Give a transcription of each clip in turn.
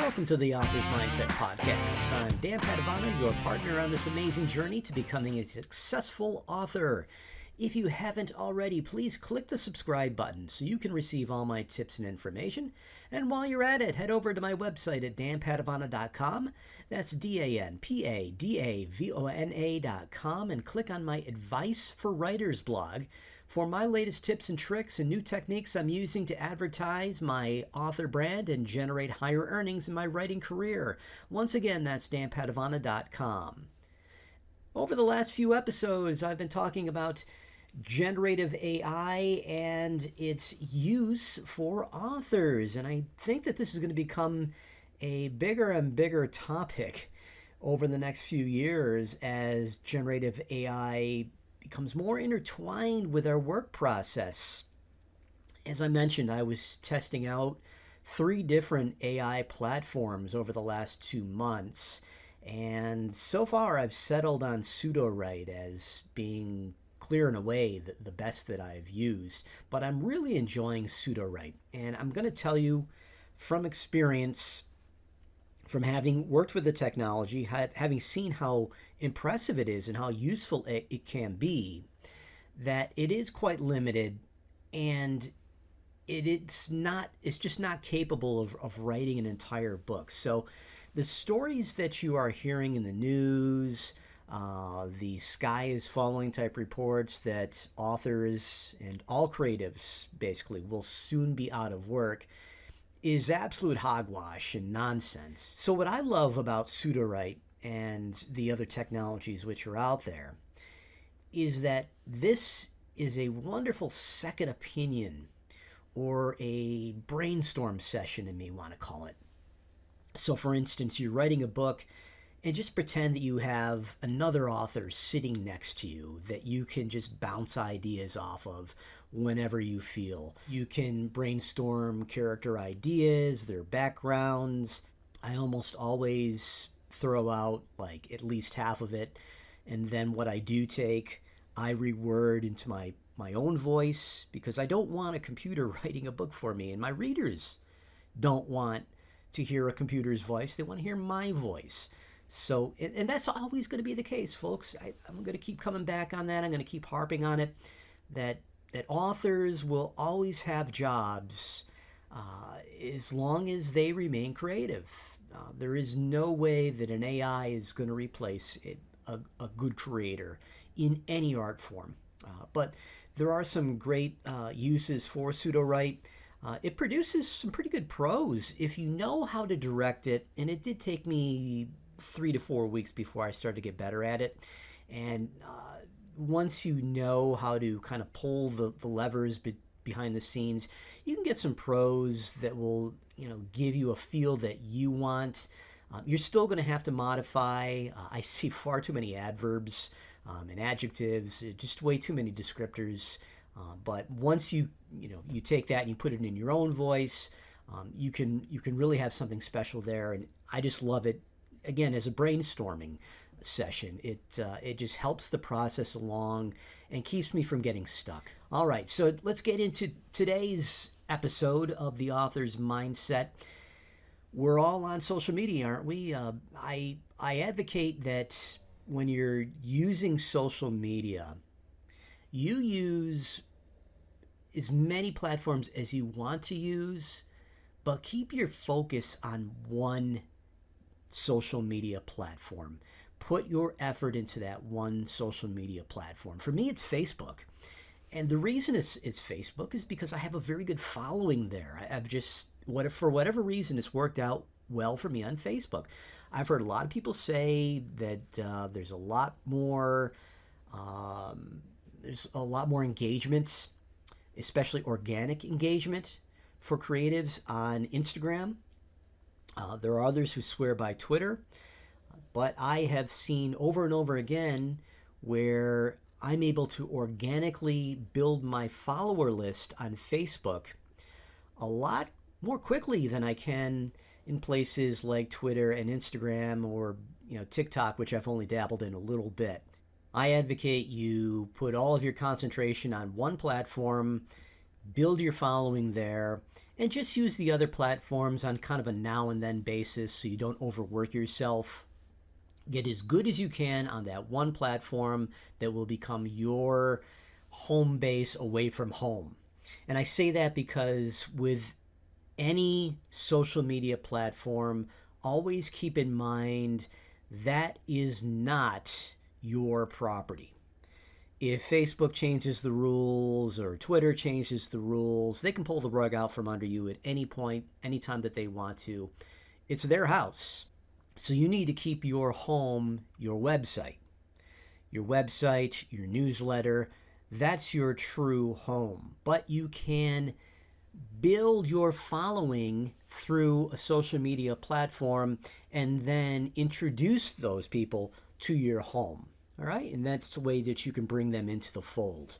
Welcome to the Author's Mindset Podcast. I'm Dan Padavana, your partner on this amazing journey to becoming a successful author. If you haven't already, please click the subscribe button so you can receive all my tips and information. And while you're at it, head over to my website at danpadavana.com. That's DANPADAVONA.com and click on my Advice for Writers blog for my latest tips and tricks and new techniques I'm using to advertise my author brand and generate higher earnings in my writing career. Once again, that's danpadavana.com. Over the last few episodes, I've been talking about generative AI and its use for authors. And I think that this is going to become a bigger and bigger topic over the next few years as generative AI becomes more intertwined with our work process. As I mentioned, I was testing out 3 different AI platforms over the last 2 months. And so far, I've settled on Pseudowrite as being clear and away the best that I've used. But I'm really enjoying Pseudowrite. And I'm going to tell you from experience, from having worked with the technology, having seen how impressive it is and how useful it can be, that it is quite limited and it's just not capable of writing an entire book. So the stories that you are hearing in the news, the sky is falling type reports that authors and all creatives basically will soon be out of work, is absolute hogwash and nonsense. So what I love about Pseudowrite and the other technologies which are out there is that this is a wonderful second opinion or a brainstorm session, you may want to call it. So for instance, you're writing a book and just pretend that you have another author sitting next to you that you can just bounce ideas off of whenever you feel. You can brainstorm character ideas, their backgrounds. I almost always throw out like at least half of it. And then what I do take, I reword into my own voice because I don't want a computer writing a book for me. And my readers don't want to hear a computer's voice. They want to hear my voice. So, and that's always going to be the case, folks. I'm going to keep coming back on that. I'm going to keep harping on it, that authors will always have jobs as long as they remain creative. There is no way that an AI is going to replace a good creator in any art form. But there are some great uses for Pseudowrite. It produces some pretty good prose if you know how to direct it, and it did take me 3 to 4 weeks before I started to get better at it. And once you know how to kind of pull the levers behind the scenes, you can get some prose that will, give you a feel that you want. You're still going to have to modify. I see far too many adverbs and adjectives, just way too many descriptors. But once you take that and you put it in your own voice, you can really have something special there. And I just love it. Again, as a brainstorming session, it just helps the process along and keeps me from getting stuck. All right, so let's get into today's episode of The Author's Mindset. We're all on social media, aren't we? I advocate that when you're using social media, you use as many platforms as you want to use, but keep your focus on one social media platform. Put your effort into that one social media platform. For me, it's Facebook. And the reason it's Facebook is because I have a very good following there. I've just, for whatever reason, it's worked out well for me on Facebook. I've heard a lot of people say that there's a lot more engagement, especially organic engagement for creatives on Instagram. There are others who swear by Twitter, but I have seen over and over again where I'm able to organically build my follower list on Facebook a lot more quickly than I can in places like Twitter and Instagram or TikTok, which I've only dabbled in a little bit. I advocate you put all of your concentration on one platform, build your following there, and just use the other platforms on kind of a now and then basis so you don't overwork yourself. Get as good as you can on that one platform that will become your home base away from home. And I say that because with any social media platform, always keep in mind that is not your property. If Facebook changes the rules or Twitter changes the rules, they can pull the rug out from under you at any point, anytime that they want to. It's their house. So you need to keep your home, your website, your newsletter. That's your true home. But you can build your following through a social media platform and then introduce those people to your home. All right, and that's the way that you can bring them into the fold.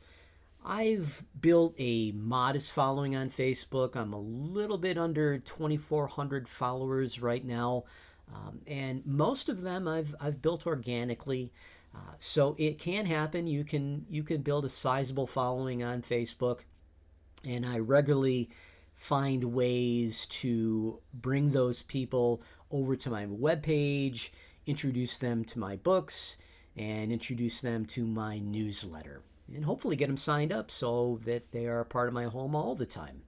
I've built a modest following on Facebook. I'm a little bit under 2,400 followers right now, and most of them I've built organically. So it can happen. You can build a sizable following on Facebook, and I regularly find ways to bring those people over to my webpage, introduce them to my books, and introduce them to my newsletter, and hopefully get them signed up so that they are a part of my home all the time.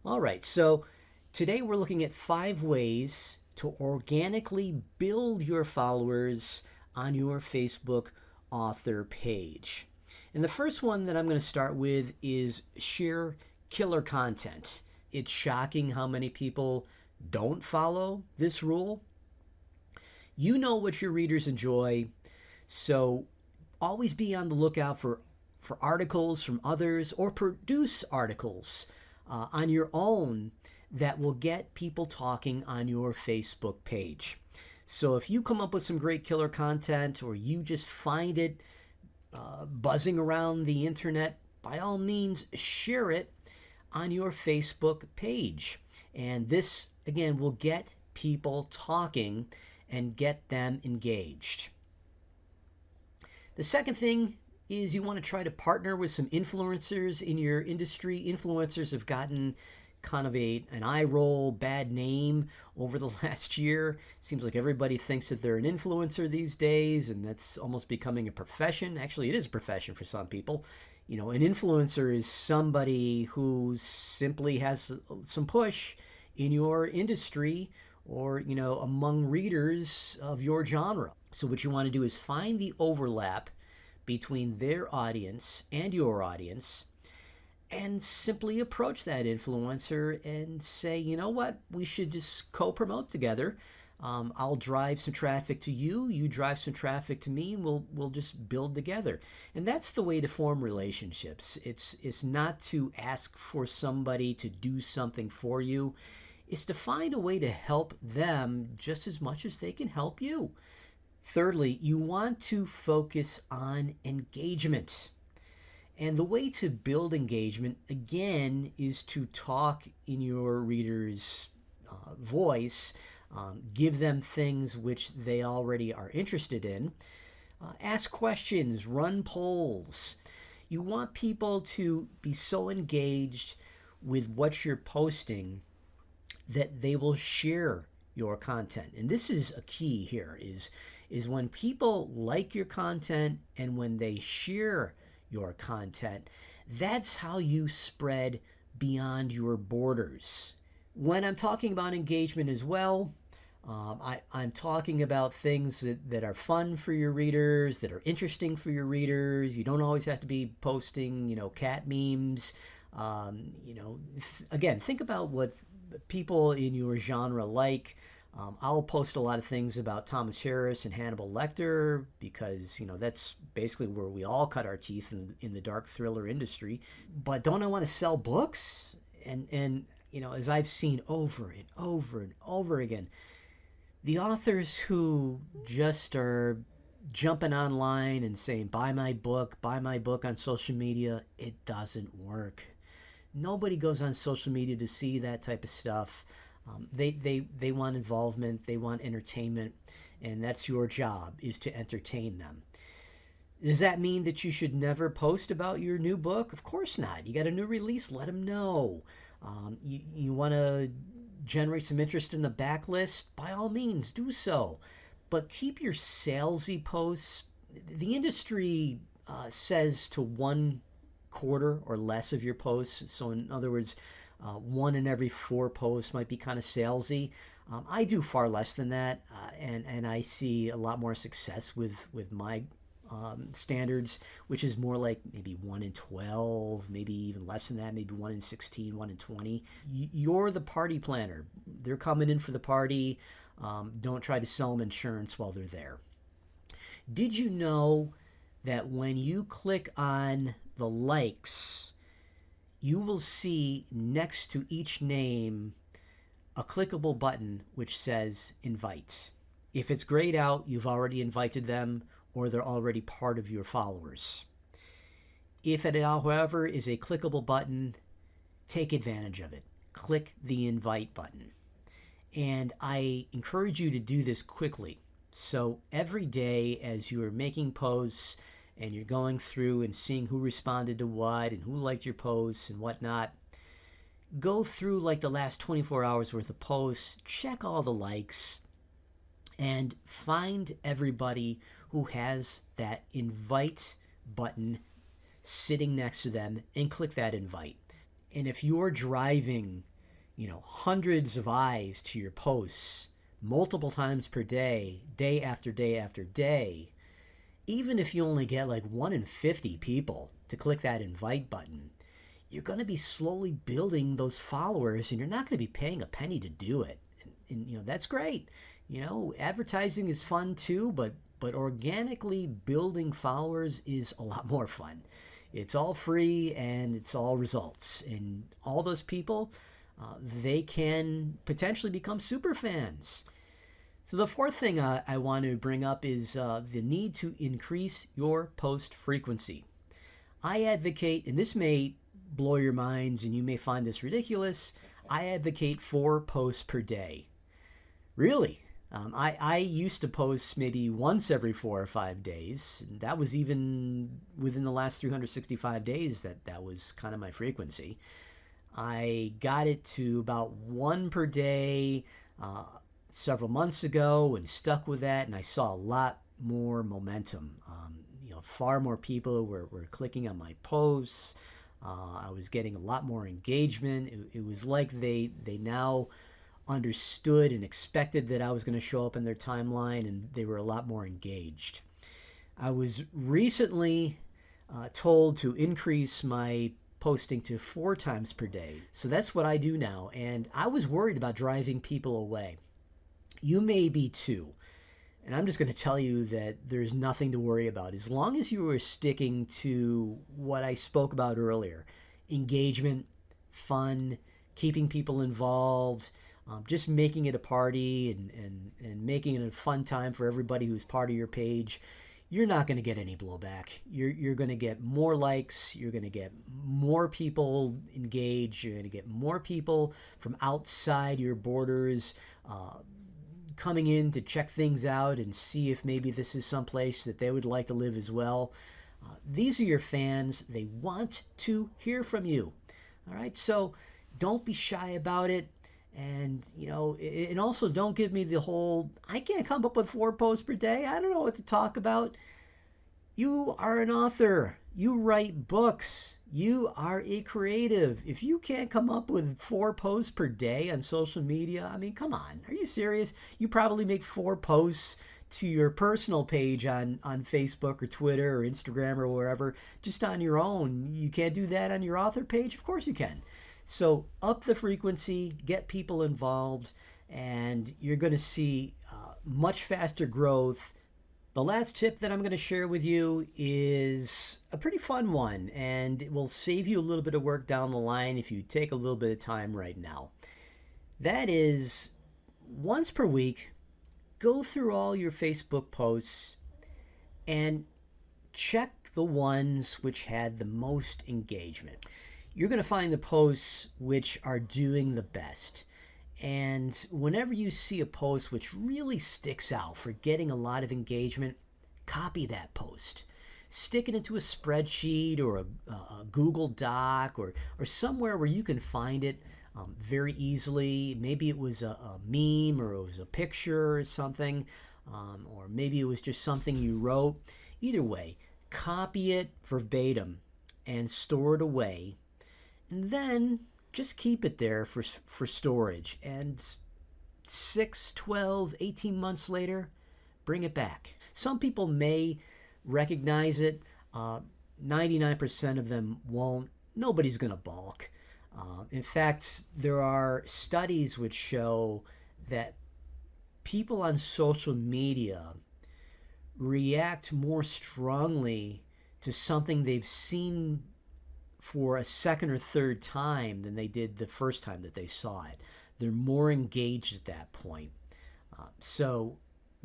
All right, so today we're looking at 5 ways to organically build your followers on your Facebook author page. And the first one that I'm going to start with is share killer content. It's shocking how many people don't follow this rule. You know what your readers enjoy. So always be on the lookout for articles from others, or produce articles on your own that will get people talking on your Facebook page. So if you come up with some great killer content, or you just find it buzzing around the internet, by all means share it on your Facebook page. And this, again, will get people talking and get them engaged. The second thing is you want to try to partner with some influencers in your industry. Influencers have gotten kind of an eye roll bad name over the last year. Seems like everybody thinks that they're an influencer these days, and that's almost becoming a profession. Actually, it is a profession for some people. You know, an influencer is somebody who simply has some push in your industry, or, you know, among readers of your genre. So what you want to do is find the overlap between their audience and your audience, and simply approach that influencer and say, you know what, we should just co-promote together. I'll drive some traffic to you, you drive some traffic to me, and we'll just build together. And that's the way to form relationships. It's not to ask for somebody to do something for you. It's to find a way to help them just as much as they can help you. Thirdly, you want to focus on engagement. And the way to build engagement, again, is to talk in your reader's voice, give them things which they already are interested in, ask questions, run polls. You want people to be so engaged with what you're posting that they will share your content. And this is a key here, is when people like your content and when they share your content, that's how you spread beyond your borders. When I'm talking about engagement as well, I'm talking about things that are fun for your readers, that are interesting for your readers. You don't always have to be posting, cat memes. Again, think about what people in your genre like. I'll post a lot of things about Thomas Harris and Hannibal Lecter because, that's basically where we all cut our teeth in the dark thriller industry. But don't I want to sell books? And as I've seen over and over and over again, the authors who just are jumping online and saying, buy my book on social media, it doesn't work. Nobody goes on social media to see that type of stuff. They want involvement, they want entertainment, and that's your job, is to entertain them. Does that mean that you should never post about your new book? Of course not. You got a new release, let them know. You want to generate some interest in the backlist? By all means, do so. But keep your salesy posts. The industry says to 1/4 or less of your posts. So, in other words, one in every 4 posts might be kind of salesy. I do far less than that, and I see a lot more success with my standards, which is more like maybe 1 in 12, maybe even less than that, maybe 1 in 16, 1 in 20. You're the party planner. They're coming in for the party. Don't try to sell them insurance while they're there. Did you know that when you click on the likes, you will see next to each name a clickable button which says invite? If it's grayed out, you've already invited them or they're already part of your followers. If it, however, is a clickable button, take advantage of it. Click the invite button. And I encourage you to do this quickly. So every day as you are making posts and you're going through and seeing who responded to what and who liked your posts and whatnot, go through like the last 24 hours worth of posts, check all the likes, and find everybody who has that invite button sitting next to them and click that invite. And if you're driving, hundreds of eyes to your posts multiple times per day, day after day after day, even if you only get like 1 in 50 people to click that invite button, you're going to be slowly building those followers and you're not going to be paying a penny to do it. And that's great. Advertising is fun too, but organically building followers is a lot more fun. It's all free and it's all results. And all those people, they can potentially become super fans. So the fourth thing I want to bring up is the need to increase your post frequency. I advocate, and this may blow your minds and you may find this ridiculous, I advocate 4 posts per day. Really? I used to post maybe once every 4 or 5 days. And that was even within the last 365 days that was kind of my frequency. I got it to about 1 per day several months ago and stuck with that, and I saw a lot more momentum. Far more people were clicking on my posts. I was getting a lot more engagement. It was like they now understood and expected that I was going to show up in their timeline, and they were a lot more engaged. I was recently told to increase my posting to 4 times per day. So that's what I do now, and I was worried about driving people away. You may be too. And I'm just going to tell you that there's nothing to worry about. As long as you are sticking to what I spoke about earlier, engagement, fun, keeping people involved, just making it a party and making it a fun time for everybody who's part of your page, you're not going to get any blowback. You're going to get more likes. You're going to get more people engaged. You're going to get more people from outside your borders coming in to check things out and see if maybe this is someplace that they would like to live as well. These are your fans. They want to hear from you. All right, so don't be shy about it. And, and also don't give me the whole, I can't come up with 4 posts per day. I don't know what to talk about. You are an author. You write books. You are a creative. If you can't come up with 4 posts per day on social media, I mean, come on. Are you serious? You probably make 4 posts to your personal page on Facebook or Twitter or Instagram or wherever, just on your own. You can't do that on your author page? Of course you can. So up the frequency, get people involved, and you're going to see much faster growth. The last tip that I'm going to share with you is a pretty fun one, and it will save you a little bit of work down the line if you take a little bit of time right now. That is, once per week, go through all your Facebook posts and check the ones which had the most engagement. You're going to find the posts which are doing the best. And whenever you see a post which really sticks out for getting a lot of engagement, copy that post. stick it into a spreadsheet or a Google Doc or somewhere where you can find it very easily. Maybe it was a meme or it was a picture or something, or maybe it was just something you wrote. Either way, copy it verbatim and store it away, and then just keep it there for storage. And 6, 12, 18 months later, bring it back. Some people may recognize it. 99% of them won't. Nobody's going to balk. In fact, there are studies which show that people on social media react more strongly to something they've seen for a second or third time than they did the first time that they saw it. They're more engaged at that point. So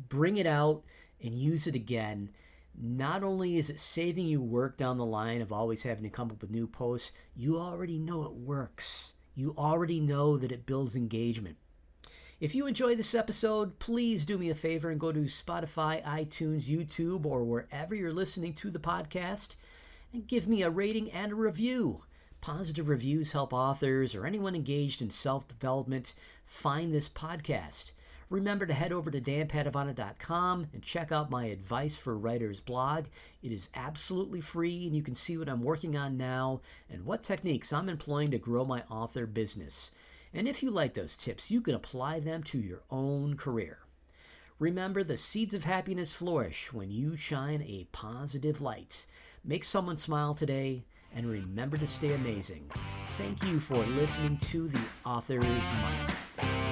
bring it out and use it again. Not only is it saving you work down the line of always having to come up with new posts, you already know it works. You already know that it builds engagement. If you enjoyed this episode, please do me a favor and go to Spotify, iTunes, YouTube, or wherever you're listening to the podcast and give me a rating and a review. Positive reviews help authors or anyone engaged in self-development find this podcast. Remember to head over to danpadavana.com and check out my Advice for Writers blog. It is absolutely free, and you can see what I'm working on now and what techniques I'm employing to grow my author business. And if you like those tips, you can apply them to your own career. Remember, the seeds of happiness flourish when you shine a positive light. Make someone smile today, and remember to stay amazing. Thank you for listening to The Author's Mindset.